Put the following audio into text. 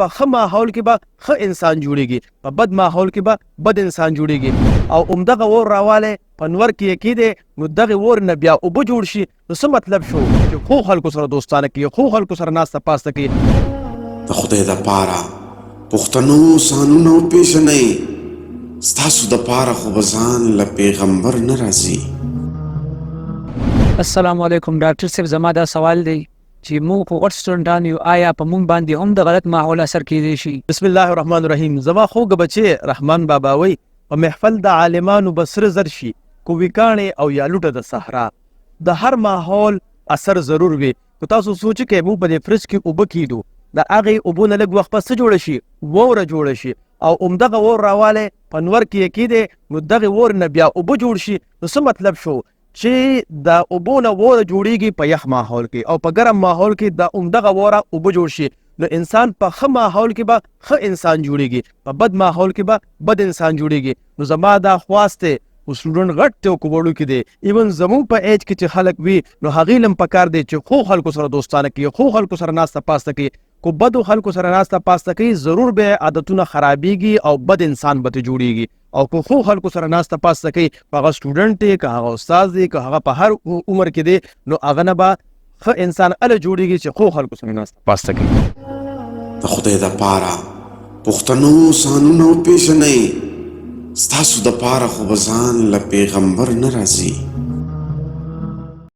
په ښه ماحول کې به ښه انسان جوړیږي، په بد ماحول کې به بد انسان جوړیږي. او همدغه اور راوالی په نور کې یې کیدی نو دغې اور نه بیا اوبه جوړ شي. نو څه مطلب شو چې ښو خلکو سره دوستانه کوي، ښو خلکو سره ناسته پاسته کوي. د خدای دپاره پښتنو ځانونه وپېژنئ، ستاسو دپاره خو به ځان له پیغمبر نه راځي. السلام علیکم ډاکټر صاحب، زما دا سوال دی چې موږ خو غټ سټوډنټان یو، آیا په موږ باندې هم د غلط ماحول اثر کیدی شي؟ بسم الله الرحمن الرحیم. زما خوږه بچې رحمان بابا وی په محفل د عالمانو به سره زر شي، کوې کاڼې او یا لوټه د صحرا. د هر ماحول اثر ضرور وي. که تاسو سوچ کې موږ په دې فرج کې اوبه کیدو، د هغې اوبو نه لږ وخت پس څه جوړه شي؟ واوره جوړه شي. او همدغه اور راوالی په نور کې یې کیدی نو دغې اور نه بیا اوبه جوړ شي. نو څه مطلب شو چې د اوبو نه وره جوړیږي په یخ ماحول کې، او په ګرم ماحول کې د همدغه وره اوبه جوړ شي. نو انسان په ښه ماحول کې به ښه انسان جوړیږي، په بد ماحول کې به بد انسان جوړیږي. نو زما دا خواست دی، خو سټوډنټ غټ دی او که وړو کې دی، ایون زموږ په ایج کې چې خلک وي نو هغې لم پکار دی چې ښو خلکو سره دوستانه کوي، ښو خلکو سره ناسته پاسته کوي. کو بدو خلکو سره ناسته پاسته کوي ضرور به عادتونه خرابېږي او بد انسان به ترې جوړیږي. او که ښو خلکو سره ناسته پاسته کوي، که هغه سټوډنټ دی، که هغه استاد دی، که هغه په هر عمر کې دی، نو هغه نه به ښه انسان هله جوړیږي چې ښو خلکو سره ناسته پاسته کوي. د خدای دپاره پښتنو ځانونه وپېژنئ، ستاسو دپاره خو به ځان له پیغمبر نه راځي.